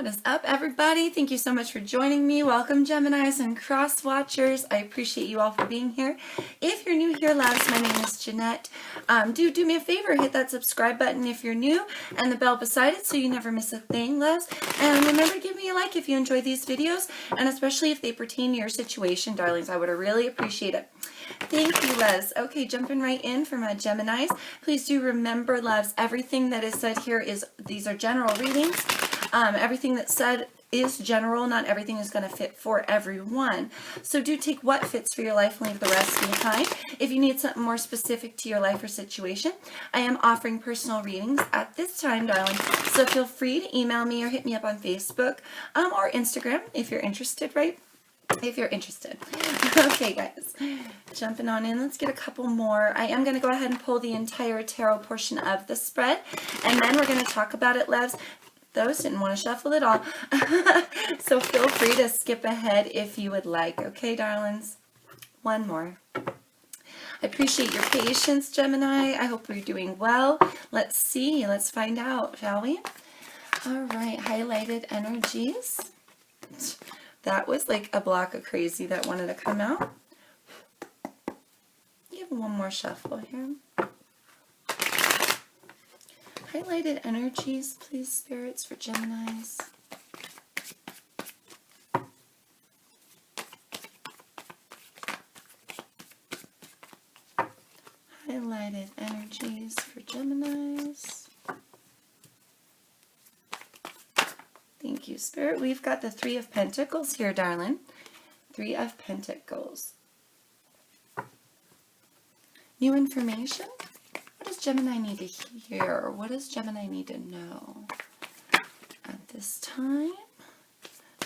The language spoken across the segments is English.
What is up, everybody? Thank you so much for joining me. Welcome, Geminis and Cross Watchers. I appreciate you all for being here. If you're new here, loves, my name is Jeanette. Do me a favor, hit that subscribe button if you're new and the bell beside it so you never miss a thing, loves. And remember to give me a like if you enjoy these videos, and especially if they pertain to your situation, darlings. I would really appreciate it. Thank you, loves. Okay, jumping right in for my Geminis. Please do remember, loves, everything that is said here these are general readings. Everything that's said is general. Not everything is going to fit for everyone. So do take what fits for your life and leave the rest behind. If you need something more specific to your life or situation, I am offering personal readings at this time, darling. So feel free to email me or hit me up on Facebook or Instagram if you're interested, right? If you're interested. Okay, guys, jumping on in, let's get a couple more. I am going to go ahead and pull the entire tarot portion of the spread, and then we're going to talk about it, loves. Those didn't want to shuffle at all. So feel free to skip ahead if you would like. Okay, darlings? One more. I appreciate your patience, Gemini. I hope you're doing well. Let's see. Let's find out, shall we? All right. Highlighted energies. That was like a block of crazy that wanted to come out. Give one more shuffle here. Highlighted energies, please, spirits, for Geminis. Highlighted energies for Geminis. Thank you, Spirit. We've got the Three of Pentacles here, darling. Three of Pentacles. New information? What does Gemini need to hear? What does Gemini need to know at this time?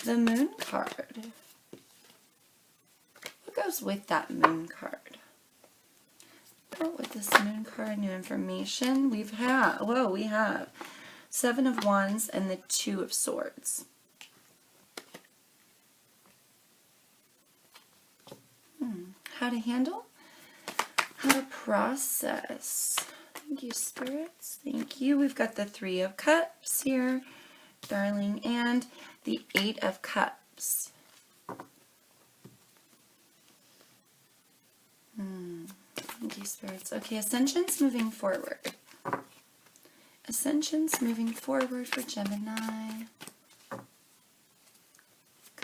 The Moon card. What goes with that Moon card? What with this Moon card, new information? We have Seven of Wands and the Two of Swords. How to handle? How to process. Thank you, spirits. Thank you. We've got the Three of Cups here, darling, and the Eight of Cups. Thank you, spirits. Okay, Ascension's moving forward. Ascension's moving forward for Gemini.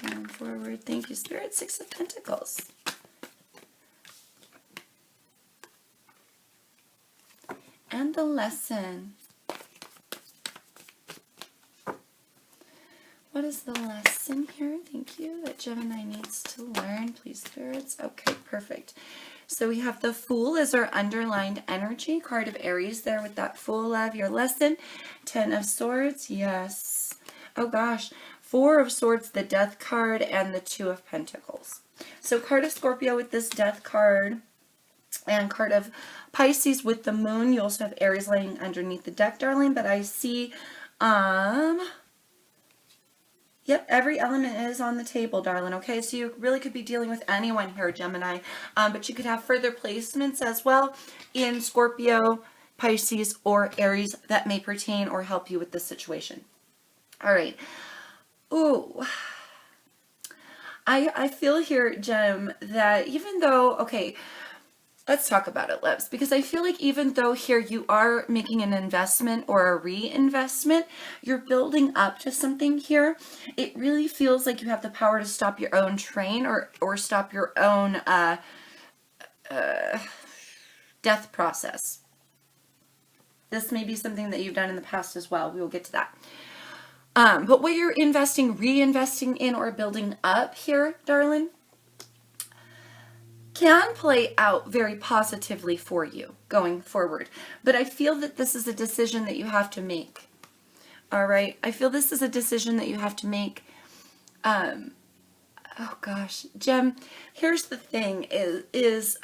Going forward. Thank you, Spirit. Six of Pentacles. And the lesson. What is the lesson here? Thank you. That Gemini needs to learn, please, spirits. Okay, perfect. So we have the Fool as our underlined energy. Card of Aries there with that Fool, love. Your lesson. Ten of Swords. Yes. Oh, gosh. Four of Swords, the Death card, and the Two of Pentacles. So card of Scorpio with this Death card. And card of Pisces with the Moon. You also have Aries laying underneath the deck, darling. But I see, yep, every element is on the table, darling. Okay, so you really could be dealing with anyone here, Gemini. But you could have further placements as well in Scorpio, Pisces, or Aries that may pertain or help you with this situation. All right. Ooh. I feel here, Gem, that even though, okay, let's talk about it, loves, because I feel like even though here you are making an investment or a reinvestment, you're building up to something here. It really feels like you have the power to stop your own train or stop your own death process. This may be something that you've done in the past as well. We will get to that. But what you're reinvesting in or building up here, darling, can play out very positively for you going forward. But I feel that this is a decision that you have to make. All right? I feel this is a decision that you have to make. Oh gosh, Gem, here's the thing is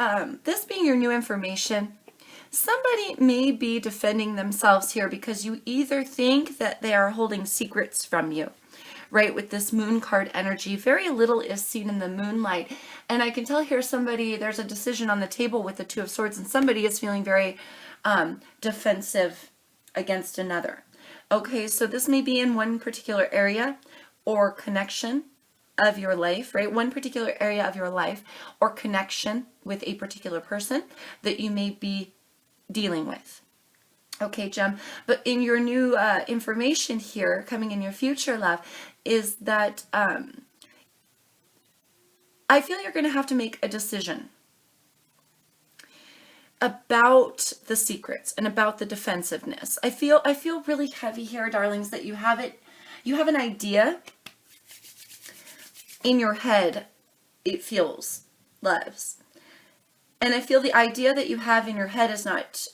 this being your new information, somebody may be defending themselves here because you either think that they are holding secrets from you. Right, with this Moon card energy, very little is seen in the moonlight. And I can tell here there's a decision on the table with the Two of Swords, and somebody is feeling very defensive against another. Okay, so this may be in one particular area or connection of your life, right? One particular area of your life or connection with a particular person that you may be dealing with. Okay, Gem, but in your new information here, coming in your future, love, is that I feel you're going to have to make a decision about the secrets and about the defensiveness. I feel really heavy here, darlings, that you have an idea in your head, it feels, loves. And I feel the idea that you have in your head is not,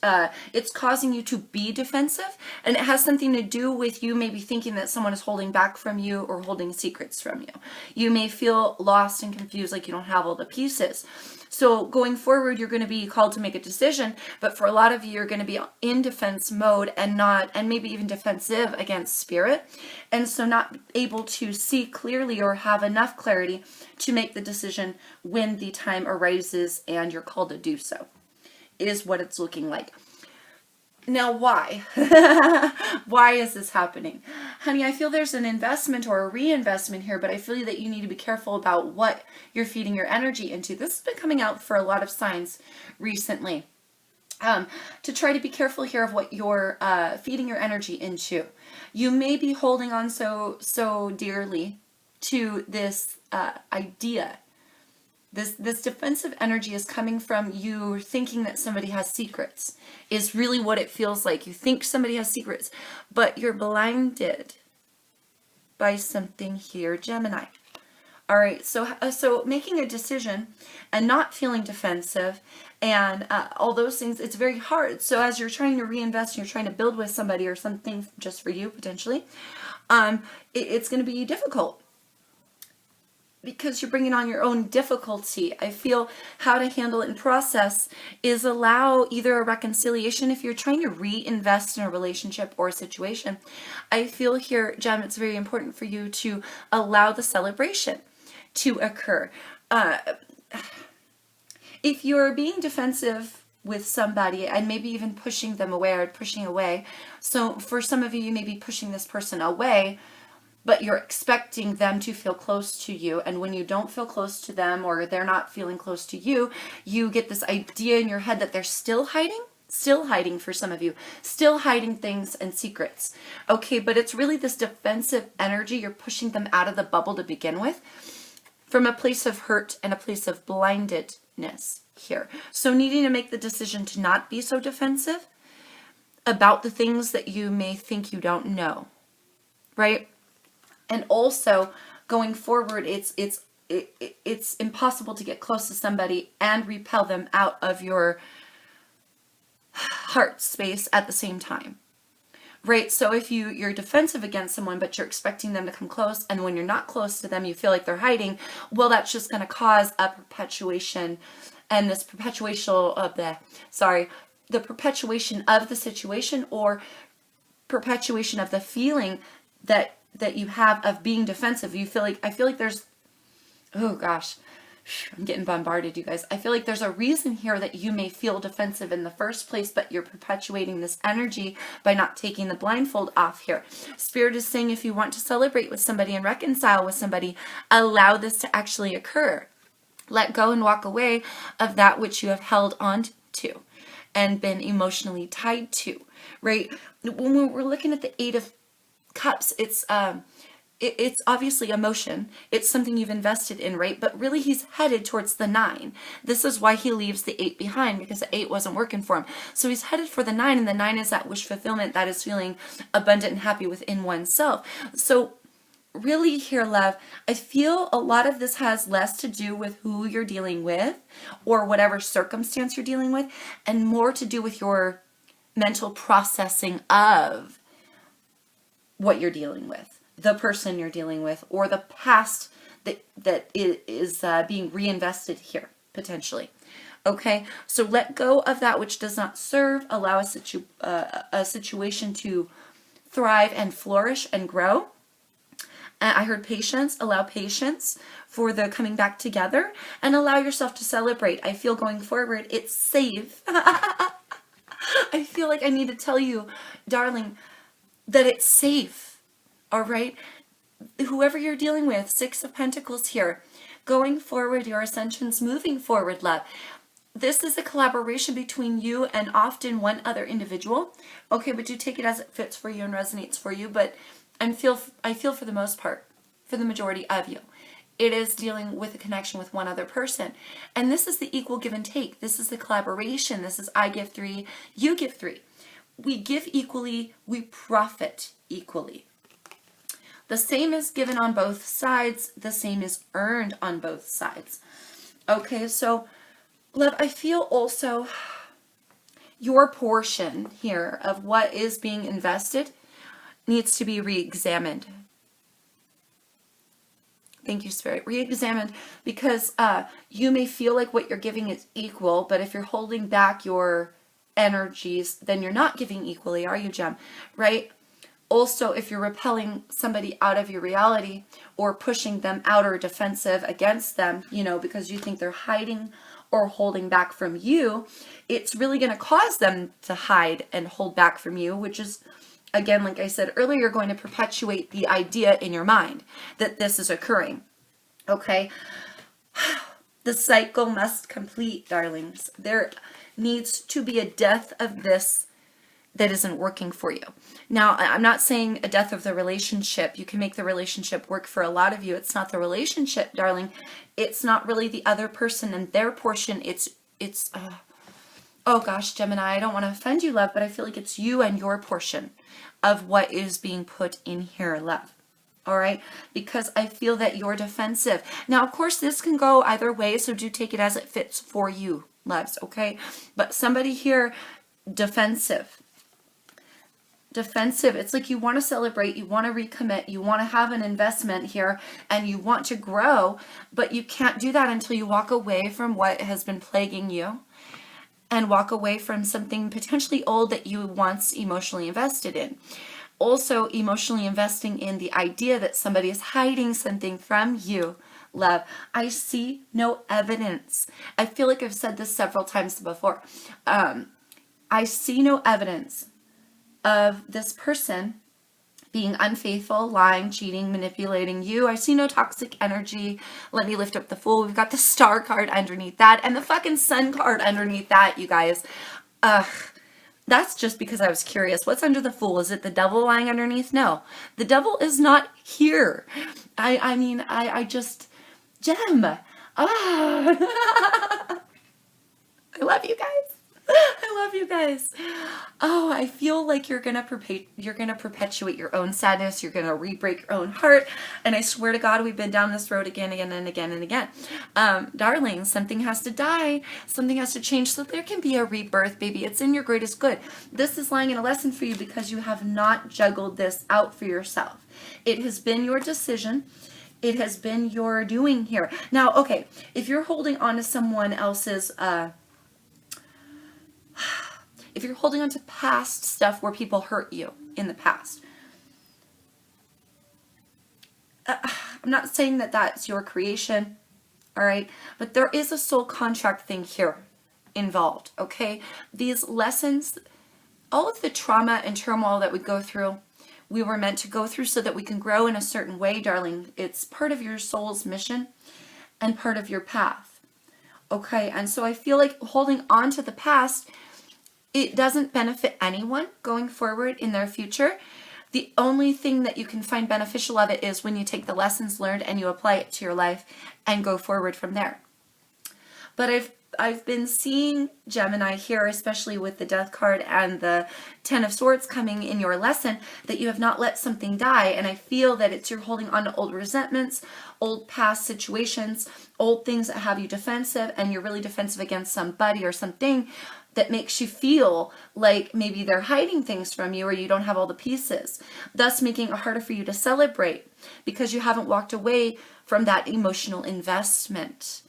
it's causing you to be defensive, and it has something to do with you maybe thinking that someone is holding back from you or holding secrets from you. You may feel lost and confused, like you don't have all the pieces. So going forward, you're going to be called to make a decision, but for a lot of you, you're going to be in defense mode and maybe even defensive against spirit. And so not able to see clearly or have enough clarity to make the decision when the time arises and you're called to do so, is what it's looking like. Now, why? Why is this happening? Honey, I feel there's an investment or a reinvestment here, but I feel that you need to be careful about what you're feeding your energy into. This has been coming out for a lot of signs recently. To try to be careful here of what you're feeding your energy into. You may be holding on so dearly to this idea. This defensive energy is coming from you thinking that somebody has secrets, is really what it feels like. You think somebody has secrets, but you're blinded by something here, Gemini. All right, so making a decision and not feeling defensive and all those things, it's very hard. So as you're trying to reinvest, you're trying to build with somebody or something just for you potentially, it's going to be difficult, because you're bringing on your own difficulty. I feel how to handle it and process is allow either a reconciliation if you're trying to reinvest in a relationship or a situation. I feel here, Gem, it's very important for you to allow the celebration to occur. If you're being defensive with somebody and maybe even pushing them away or pushing away, so for some of you, you may be pushing this person away, but you're expecting them to feel close to you. And when you don't feel close to them or they're not feeling close to you, you get this idea in your head that they're still hiding for some of you, still hiding things and secrets. Okay, but it's really this defensive energy. You're pushing them out of the bubble to begin with from a place of hurt and a place of blindedness here. So needing to make the decision to not be so defensive about the things that you may think you don't know, right? And also going forward, it's impossible to get close to somebody and repel them out of your heart space at the same time, right? So if you're defensive against someone, but you're expecting them to come close, and when you're not close to them, you feel like they're hiding, well, that's just going to cause a perpetuation, and this perpetuation of the perpetuation of the situation or perpetuation of the feeling that you have of being defensive. I feel like there's, oh gosh, I'm getting bombarded, you guys. I feel like there's a reason here that you may feel defensive in the first place, but you're perpetuating this energy by not taking the blindfold off here. Spirit is saying if you want to celebrate with somebody and reconcile with somebody, allow this to actually occur. Let go and walk away of that which you have held on to and been emotionally tied to, right? When we're looking at the Eight of Cups, it's obviously emotion. It's something you've invested in, right? But really he's headed towards the 9. This is why he leaves the 8 behind, because the 8 wasn't working for him. So he's headed for the 9, and the 9 is that wish fulfillment, that is feeling abundant and happy within oneself. So really here, love, I feel a lot of this has less to do with who you're dealing with or whatever circumstance you're dealing with, and more to do with your mental processing of what you're dealing with, the person you're dealing with, or the past that is being reinvested here, potentially. Okay, so let go of that which does not serve. Allow a situation to thrive and flourish and grow. I heard patience. Allow patience for the coming back together, and allow yourself to celebrate. I feel going forward, it's safe. I feel like I need to tell you, darling, that it's safe. All right? Whoever you're dealing with, Six of Pentacles here, going forward, your ascension's moving forward, love. This is a collaboration between you and often one other individual. Okay, but do take it as it fits for you and resonates for you. But I feel for the most part, for the majority of you, it is dealing with a connection with one other person. And this is the equal give and take. This is the collaboration. This is I give 3, you give 3. We give equally, we profit equally. The same is given on both sides. The same is earned on both sides. Okay, so love, I feel also your portion here of what is being invested needs to be re-examined. Thank you, Spirit. Re-examined, because you may feel like what you're giving is equal, but if you're holding back your energies, then you're not giving equally, are you, Gem? Right? Also, if you're repelling somebody out of your reality or pushing them out or defensive against them, you know, because you think they're hiding or holding back from you, it's really going to cause them to hide and hold back from you, which is, again, like I said earlier, going to perpetuate the idea in your mind that this is occurring. Okay? The cycle must complete, darlings. There needs to be a death of this that isn't working for you. Now, I'm not saying a death of the relationship. You can make the relationship work for a lot of you. It's not the relationship, darling. It's not really the other person and their portion. Oh gosh, Gemini, I don't want to offend you, love, but I feel like it's you and your portion of what is being put in here, love. All right? Because I feel that you're defensive. Now, of course, this can go either way, so do take it as it fits for you, loves, okay? But somebody here, defensive. Defensive. It's like you want to celebrate, you want to recommit, you want to have an investment here, and you want to grow, but you can't do that until you walk away from what has been plaguing you and walk away from something potentially old that you once emotionally invested in. Also, emotionally investing in the idea that somebody is hiding something from you, love. I see no evidence. I feel like I've said this several times before. I see no evidence of this person being unfaithful, lying, cheating, manipulating you. I see no toxic energy. Let me lift up the Fool. We've got the Star card underneath that and the fucking Sun card underneath that, you guys. That's just because I was curious. What's under the Fool? Is it the devil lying underneath? No, the devil is not here. I just, Gem. I love you guys. I love you guys. Oh, I feel like you're gonna perpetuate your own sadness. You're gonna re-break your own heart. And I swear to God, we've been down this road again and again. Darling, something has to die. Something has to change so there can be a rebirth, baby. It's in your greatest good. This is lying in a lesson for you because you have not juggled this out for yourself. It has been your decision. It has been your doing here. Now, okay, if you're holding on to someone else's, if you're holding on to past stuff where people hurt you in the past, I'm not saying that that's your creation, all right? But there is a soul contract thing here involved, okay? These lessons, all of the trauma and turmoil that we go through, we were meant to go through so that we can grow in a certain way, darling. It's part of your soul's mission and part of your path, okay? And so I feel like holding on to the past, it doesn't benefit anyone going forward in their future. The only thing that you can find beneficial of it is when you take the lessons learned and you apply it to your life and go forward from there. But I've been seeing, Gemini, here, especially with the Death card and the Ten of Swords coming in your lesson, that you have not let something die. And I feel that you're holding on to old resentments, old past situations, old things that have you defensive, and you're really defensive against somebody or something that makes you feel like maybe they're hiding things from you or you don't have all the pieces, thus making it harder for you to celebrate because you haven't walked away from that emotional investment.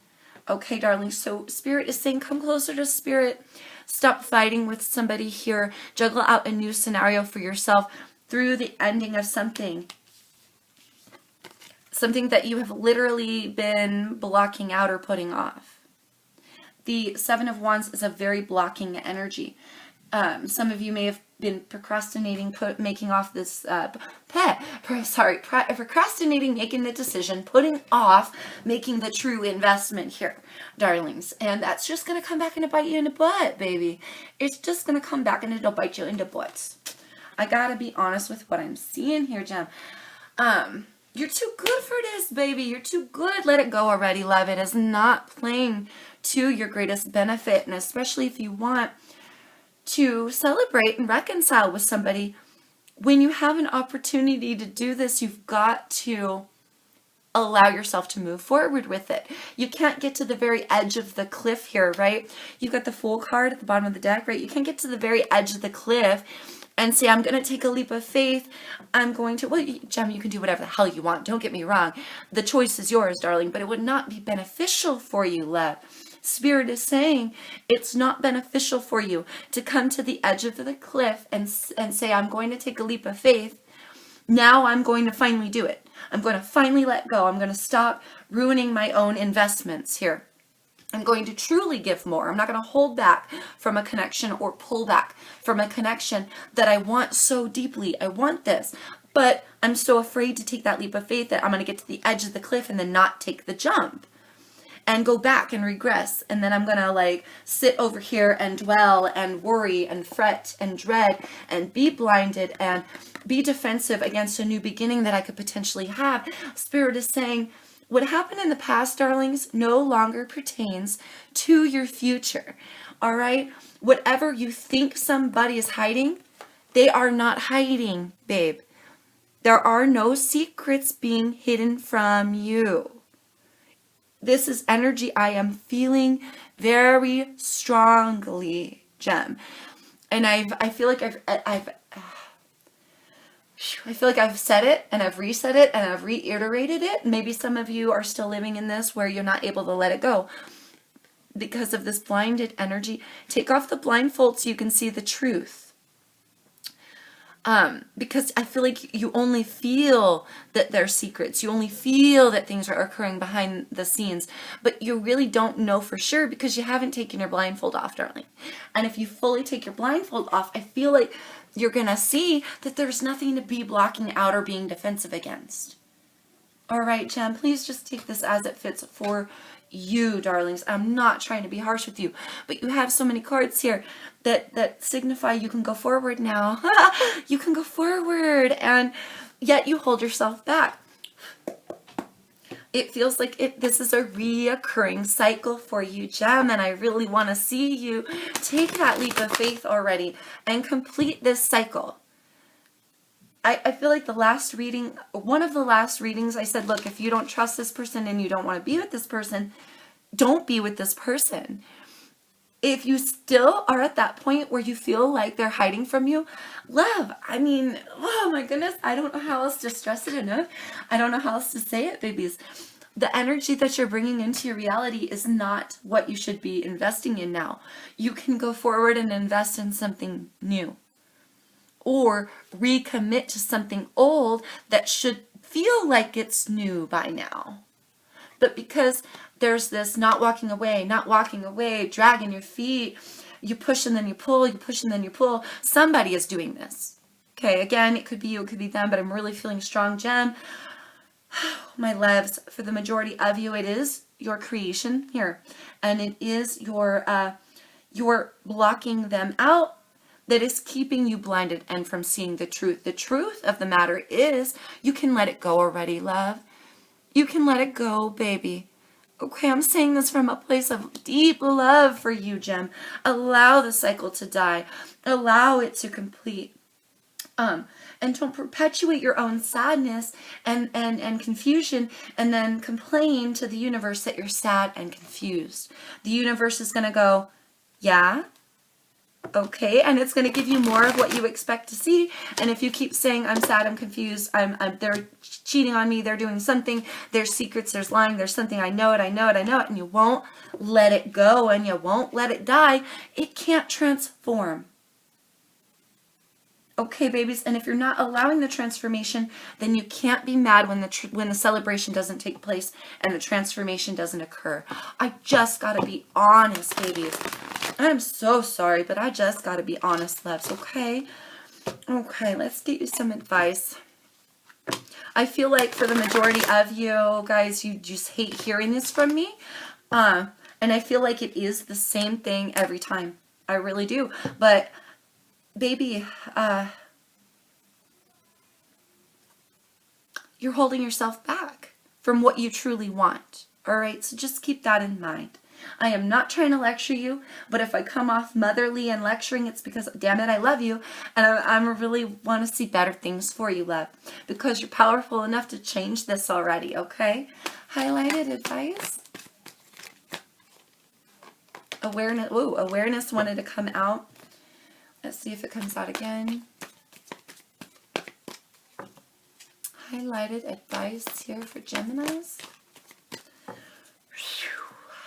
Okay, darling, so Spirit is saying, come closer to Spirit. Stop fighting with somebody here. Juggle out a new scenario for yourself through the ending of something. Something that you have literally been blocking out or putting off. The Seven of Wands is a very blocking energy. Some of you may have been procrastinating, making off this, procrastinating making the decision, putting off making the true investment here, darlings. And that's just going to come back and bite you in the butt, baby. It's just going to come back and it'll bite you in the butts. I got to be honest with what I'm seeing here, Gem. You're too good for this, baby. You're too good. Let it go already, love. It is not playing to your greatest benefit. And especially if you want to celebrate and reconcile with somebody, when you have an opportunity to do this, you've got to allow yourself to move forward with it. You can't get to the very edge of the cliff here, right? You've got the Fool card at the bottom of the deck, right? You can't get to the very edge of the cliff and say, I'm going to take a leap of faith. I'm going to, well, Gem, you can do whatever the hell you want. Don't get me wrong. The choice is yours, darling, but it would not be beneficial for you, love. Spirit is saying it's not beneficial for you to come to the edge of the cliff and say, I'm going to take a leap of faith. Now I'm going to finally do it. I'm going to finally let go. I'm going to stop ruining my own investments here. I'm going to truly give more. I'm not going to hold back from a connection or pull back from a connection that I want so deeply. I want this, but I'm so afraid to take that leap of faith that I'm going to get to the edge of the cliff and then not take the jump and go back and regress. And then I'm going to like sit over here and dwell and worry and fret and dread and be blinded and be defensive against a new beginning that I could potentially have. Spirit is saying, what happened in the past, darlings, no longer pertains to your future. All right? Whatever you think somebody is hiding, they are not hiding, babe. There are no secrets being hidden from you. This is energy I am feeling very strongly, Gem. And I feel like I've said it and I've resaid it and I've reiterated it. Maybe some of you are still living in this where you're not able to let it go because of this blinded energy. Take off the blindfold so you can see the truth. Because I feel like you only feel that there's secrets. You only feel that things are occurring behind the scenes, but you really don't know for sure because you haven't taken your blindfold off, darling. And if you fully take your blindfold off, I feel like you're going to see that there's nothing to be blocking out or being defensive against. All right, Gem, please just take this as it fits for you, darlings. I'm not trying to be harsh with you, but you have so many cards here that signify you can go forward now. You can go forward, and yet you hold yourself back. It feels like this is a reoccurring cycle for you, Gem, and I really want to see you take that leap of faith already and complete this cycle. I feel like the last reading, one of the last readings, I said, look, if you don't trust this person and you don't want to be with this person, don't be with this person. If you still are at that point where you feel like they're hiding from you, love, I mean, oh my goodness, I don't know how else to stress it enough. I don't know how else to say it, babies. The energy that you're bringing into your reality is not what you should be investing in now. You can go forward and invest in something new, or recommit to something old that should feel like it's new by now. But because there's this not walking away, dragging your feet, you push and then you pull, you push and then you pull, somebody is doing this. Okay, again, it could be you, it could be them, but I'm really feeling strong, Gem. My loves, for the majority of you, it is your creation here. And it is your blocking them out that is keeping you blinded and from seeing the truth. The truth of the matter is you can let it go already, love. You can let it go, baby. Okay, I'm saying this from a place of deep love for you, Gem. Allow the cycle to die. Allow it to complete. And don't perpetuate your own sadness and confusion and then complain to the universe that you're sad and confused. The universe is going to go, yeah, okay, and it's going to give you more of what you expect to see. And if you keep saying, I'm sad, I'm confused, they're cheating on me, they're doing something, there's secrets, there's lying, there's something, I know it, and you won't let it go and you won't let it die, it can't transform. Okay, babies, and if you're not allowing the transformation, then you can't be mad when the celebration doesn't take place and the transformation doesn't occur. I just gotta be honest, babies. I'm so sorry, but I just gotta be honest, loves, okay? Okay, let's get you some advice. I feel like for the majority of you guys, you just hate hearing this from me. And I feel like it is the same thing every time. I really do. But, baby, you're holding yourself back from what you truly want. All right, so just keep that in mind. I am not trying to lecture you, but if I come off motherly and lecturing, it's because, damn it, I love you, and I really want to see better things for you, love, because you're powerful enough to change this already, okay? Highlighted advice. Awareness. Ooh, awareness wanted to come out. Let's see if it comes out again. Highlighted advice here for Geminis.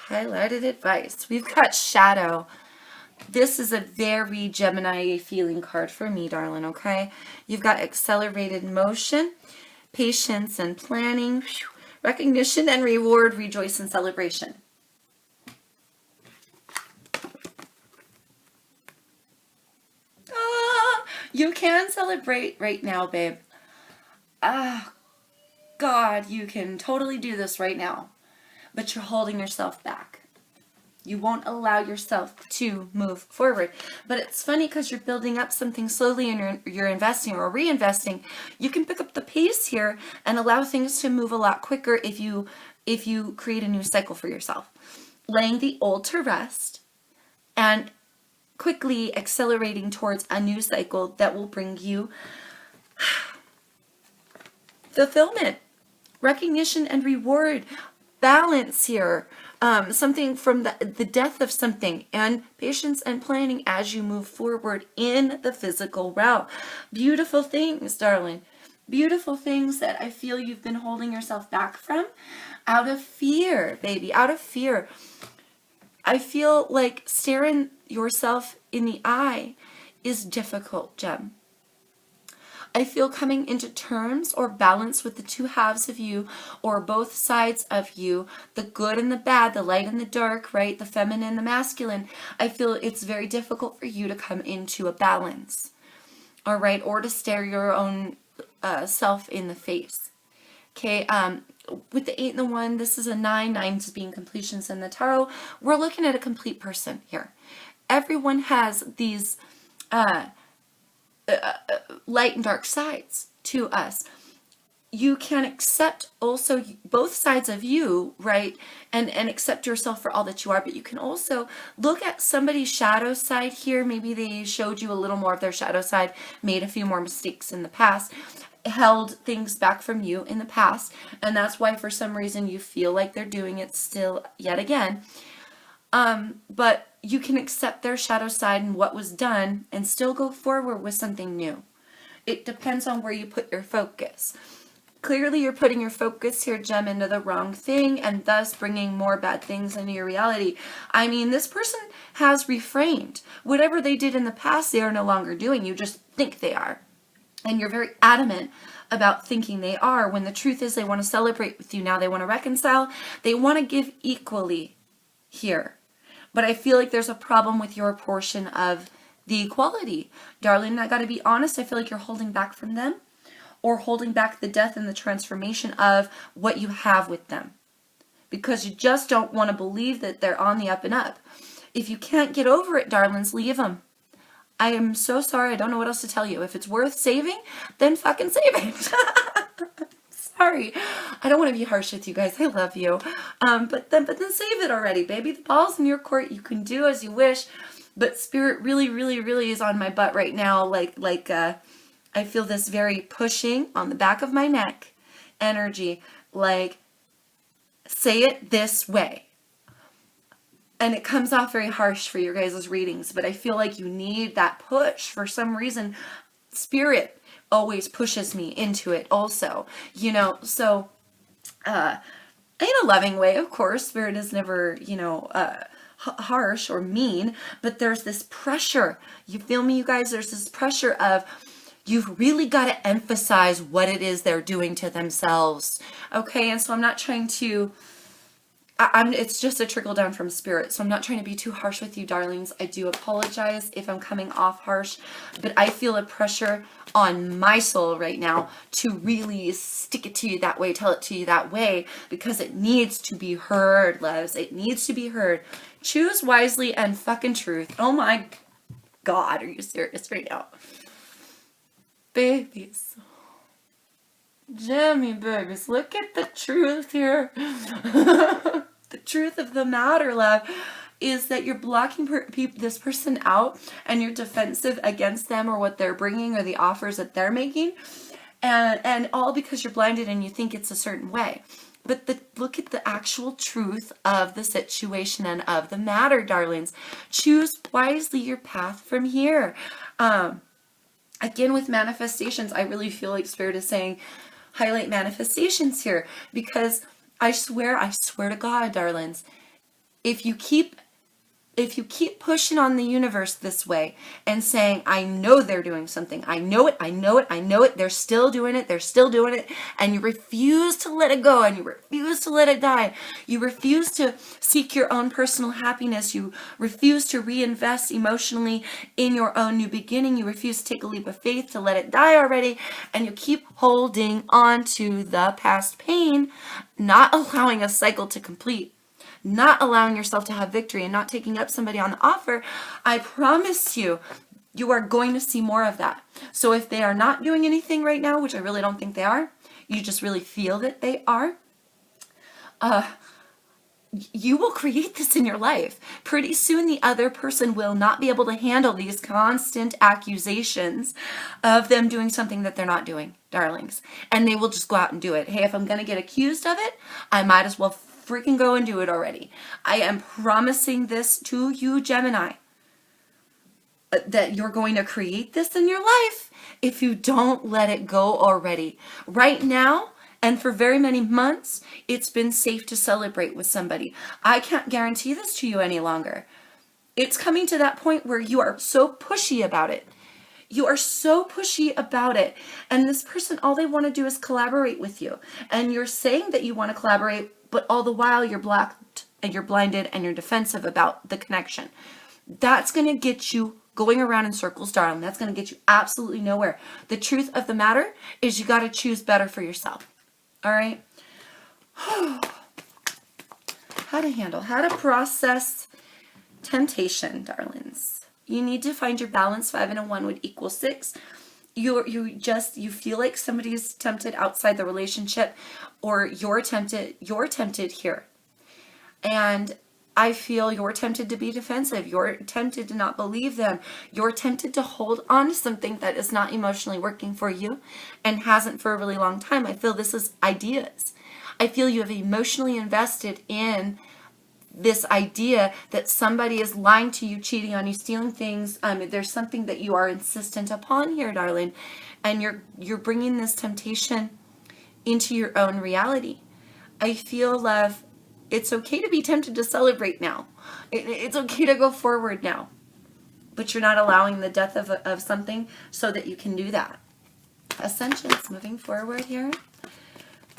Highlighted advice. We've got shadow. This is a very Gemini feeling card for me, darling, okay? You've got accelerated motion, patience and planning, recognition and reward, rejoice and celebration. You can celebrate right now, babe. God, you can totally do this right now. But you're holding yourself back. You won't allow yourself to move forward. But it's funny because you're building up something slowly and you're investing or reinvesting. You can pick up the pace here and allow things to move a lot quicker if you create a new cycle for yourself. Laying the old to rest and quickly accelerating towards a new cycle that will bring you fulfillment, recognition and reward, balance here, something from the death of something, and patience and planning as you move forward in the physical realm. Beautiful things, darling. Beautiful things that I feel you've been holding yourself back from out of fear, baby, out of fear. I feel like staring yourself in the eye is difficult, Gem. I feel coming into terms or balance with the two halves of you or both sides of you, the good and the bad, the light and the dark, right? The feminine and the masculine. I feel it's very difficult for you to come into a balance, all right? Or to stare your own self in the face. Okay, with the 8 and the 1, this is a 9, 9s being completions in the tarot. We're looking at a complete person here. Everyone has these light and dark sides to us. You can accept also both sides of you, right? And accept yourself for all that you are, but you can also look at somebody's shadow side here. Maybe they showed you a little more of their shadow side, made a few more mistakes in the past, held things back from you in the past, and that's why for some reason you feel like they're doing it still yet again. But you can accept their shadow side and what was done and still go forward with something new. It depends on where you put your focus. Clearly you're putting your focus here, Gem, into the wrong thing and thus bringing more bad things into your reality. I mean, this person has refrained. Whatever they did in the past, they are no longer doing. You just think they are. And you're very adamant about thinking they are, when the truth is they want to celebrate with you now. They want to reconcile. They want to give equally here. But I feel like there's a problem with your portion of the equality. Darling, I got to be honest, I feel like you're holding back from them or holding back the death and the transformation of what you have with them. Because you just don't want to believe that they're on the up and up. If you can't get over it, darlings, leave them. I am so sorry. I don't know what else to tell you. If it's worth saving, then fucking save it. Sorry. I don't want to be harsh with you guys. I love you. But then save it already, baby. The ball's in your court. You can do as you wish. But spirit really, really, really is on my butt right now. Like I feel this very pushing on the back of my neck energy. Like, say it this way. And it comes off very harsh for your guys' readings, but I feel like you need that push. For some reason, spirit always pushes me into it also, you know, so in a loving way, of course. Spirit is never, you know, harsh or mean, but there's this pressure. You feel me, you guys? There's this pressure of, you've really got to emphasize what it is they're doing to themselves, okay? And so I'm not trying to it's just a trickle down from spirit. So I'm not trying to be too harsh with you, darlings. I do apologize if I'm coming off harsh, but I feel a pressure on my soul right now to really stick it to you that way, tell it to you that way, because it needs to be heard, loves. It needs to be heard. Choose wisely and fucking truth. Oh my God, are you serious right now? Babies. Jimmy babies, look at the truth here. The truth of the matter, love, is that you're blocking this person out and you're defensive against them or what they're bringing or the offers that they're making. And all because you're blinded and you think it's a certain way. But look at the actual truth of the situation and of the matter, darlings. Choose wisely your path from here. Again, with manifestations, I really feel like Spirit is saying, highlight manifestations here, because I swear to God, darlings, if you keep pushing on the universe this way and saying, I know they're doing something, I know it, they're still doing it, and you refuse to let it go, and you refuse to let it die, you refuse to seek your own personal happiness, you refuse to reinvest emotionally in your own new beginning, you refuse to take a leap of faith to let it die already, and you keep holding on to the past pain, not allowing a cycle to complete, not allowing yourself to have victory and not taking up somebody on the offer, I promise you, you are going to see more of that. So if they are not doing anything right now, which I really don't think they are, you just really feel that they are, you will create this in your life. Pretty soon the other person will not be able to handle these constant accusations of them doing something that they're not doing, darlings. And they will just go out and do it. Hey, if I'm going to get accused of it, I might as well freaking go and do it already. I am promising this to you, Gemini, that you're going to create this in your life if you don't let it go already. Right now, and for very many months, it's been safe to celebrate with somebody. I can't guarantee this to you any longer. It's coming to that point where you are so pushy about it. You are so pushy about it. And this person, all they want to do is collaborate with you. And you're saying that you want to collaborate, but all the while you're blocked and you're blinded and you're defensive about the connection. That's going to get you going around in circles, darling. That's going to get you absolutely nowhere. The truth of the matter is you got to choose better for yourself. All right? How to process temptation, darlings. You need to find your balance. 5 and a 1 would equal 6. You feel like somebody is tempted outside the relationship, or you're tempted here. And I feel you're tempted to be defensive. You're tempted to not believe them. You're tempted to hold on to something that is not emotionally working for you and hasn't for a really long time. I feel this is ideas. I feel you have emotionally invested in this idea that somebody is lying to you, cheating on you, stealing things. There's something that you are insistent upon here, darling, and you're bringing this temptation into your own reality. I feel, love, it's okay to be tempted to celebrate now. It's okay to go forward now, but you're not allowing the death of something so that you can do that. Ascensions, moving forward here.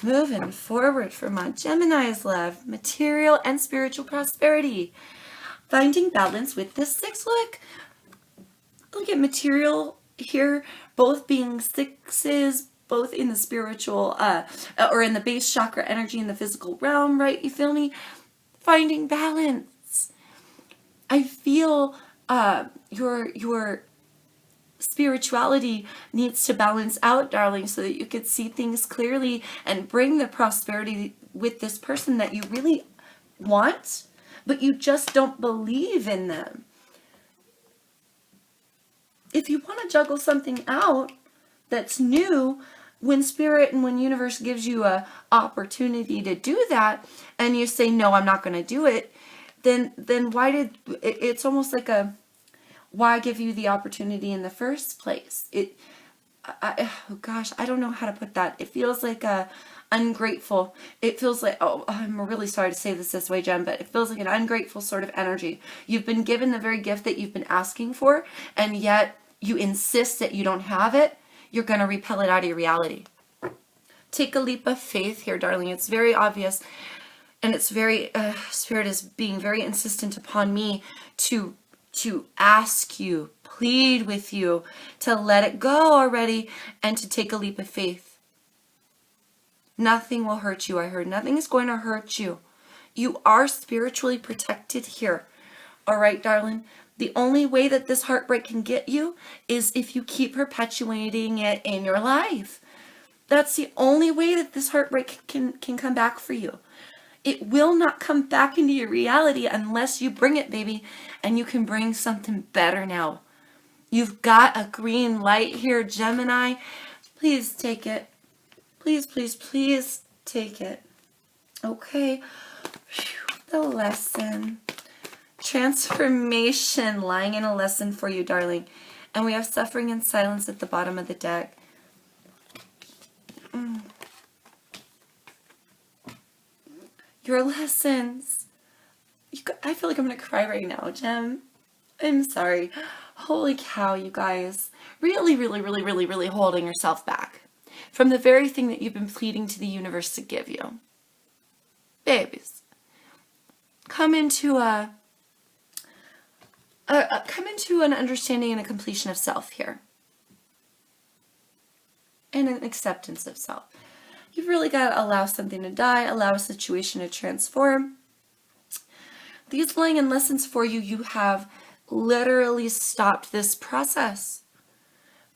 Moving forward for my Gemini's, love. Material and spiritual prosperity. Finding balance with this 6. Look at material here, both being 6s, both in the spiritual, or in the base chakra energy in the physical realm, right? You feel me? Finding balance. I feel your spirituality needs to balance out, darling, so that you could see things clearly and bring the prosperity with this person that you really want, but you just don't believe in them. If you want to juggle something out that's new, when spirit and when universe gives you a opportunity to do that, and you say, no, I'm not going to do it, then it's almost like why give you the opportunity in the first place? Oh gosh, I don't know how to put that. It feels like ungrateful. It feels like, oh, I'm really sorry to say this way, Jen, but it feels like an ungrateful sort of energy. You've been given the very gift that you've been asking for, and yet you insist that you don't have it. You're going to repel it out of your reality. Take a leap of faith here, darling. It's very obvious. And it's very, Spirit is being very insistent upon me to ask you, plead with you to let it go already and to take a leap of faith. Nothing will hurt you. I heard nothing is going to hurt you. You are spiritually protected here. All right, darling. The only way that this heartbreak can get you is if you keep perpetuating it in your life. That's the only way that this heartbreak can come back for you. It will not come back into your reality unless you bring it, baby. And you can bring something better now. You've got a green light here, Gemini. Please take it. Please, please, please take it. Okay. Whew. The lesson. Transformation lying in a lesson for you, darling. And we have suffering and silence at the bottom of the deck. Your lessons. I feel like I'm going to cry right now, Gem. I'm sorry. Holy cow, you guys. Really, really, really, really, really holding yourself back from the very thing that you've been pleading to the universe to give you. Babies, come into an understanding and a completion of self here. And an acceptance of self. You've really got to allow something to die, allow a situation to transform. These lying in lessons for you, you have literally stopped this process.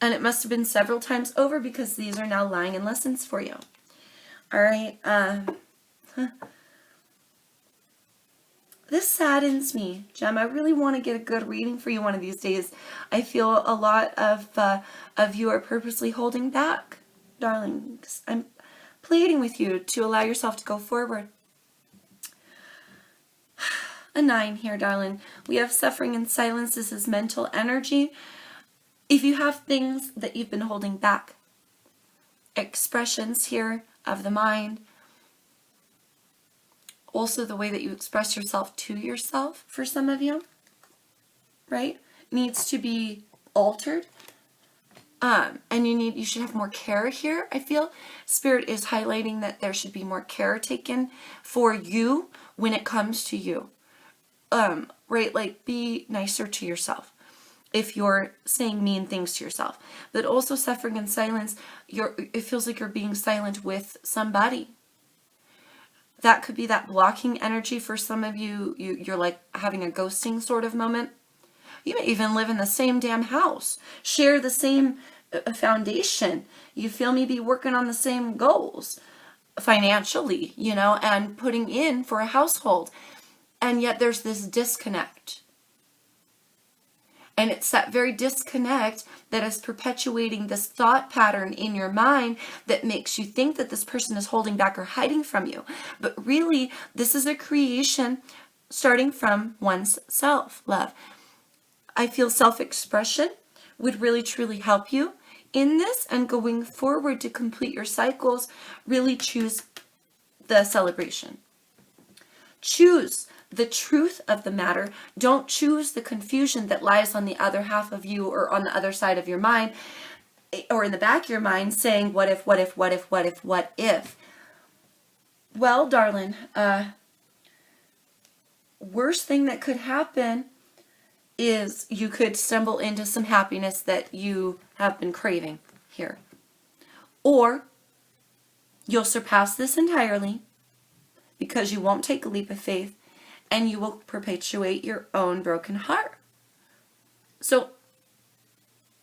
And it must have been several times over because these are now lying in lessons for you. All right. This saddens me, Gem. I really want to get a good reading for you one of these days. I feel a lot of you are purposely holding back, darling. I'm pleading with you to allow yourself to go forward. A 9 here, darling. We have suffering and silence. This is mental energy. If you have things that you've been holding back, expressions here of the mind, also the way that you express yourself to yourself for some of you, right, needs to be altered. And you should have more care here, I feel. Spirit is highlighting that there should be more care taken for you when it comes to you. Right, like be nicer to yourself if you're saying mean things to yourself. But also suffering in silence, it feels like you're being silent with somebody. That could be that blocking energy for some of you. You're like having a ghosting sort of moment. You may even live in the same damn house, share the same foundation. You feel me? Be working on the same goals financially, and putting in for a household. And yet there's this disconnect. And it's that very disconnect that is perpetuating this thought pattern in your mind that makes you think that this person is holding back or hiding from you. But really, this is a creation starting from one's self, love. I feel self-expression would really truly help you in this, and going forward to complete your cycles, really choose the celebration. Choose the truth of the matter. Don't choose the confusion that lies on the other half of you or on the other side of your mind or in the back of your mind saying, what if, what if, what if, what if, what if? Well, darling, worst thing that could happen is you could stumble into some happiness that you have been craving here. Or you'll surpass this entirely because you won't take a leap of faith and you will perpetuate your own broken heart. So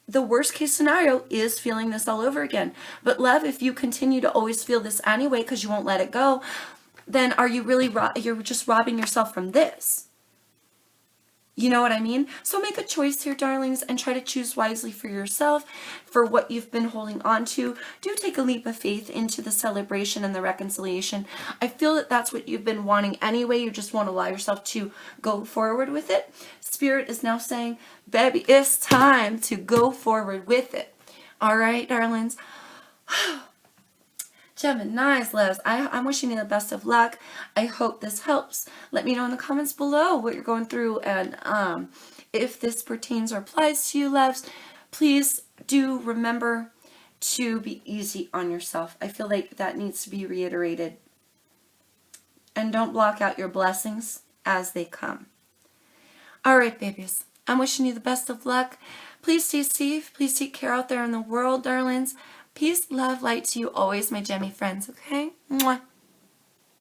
the worst case scenario is feeling this all over again. But love, if you continue to always feel this anyway because you won't let it go, then are you really, you're just robbing yourself from this. You know what I mean? So make a choice here, darlings, and try to choose wisely for yourself, for what you've been holding on to. Do take a leap of faith into the celebration and the reconciliation. I feel that that's what you've been wanting anyway. You just won't allow yourself to go forward with it. Spirit is now saying, baby, it's time to go forward with it. All right, darlings? Gemini's, loves, I'm wishing you the best of luck. I hope this helps. Let me know in the comments below what you're going through, and if this pertains or applies to you, loves. Please do remember to be easy on yourself. I feel like that needs to be reiterated. and don't block out your blessings as they come. All right, babies. I'm wishing you the best of luck. Please stay safe. Please take care out there in the world, darlings. Peace, love, light to you always, my Gemmy friends, okay? Mwah.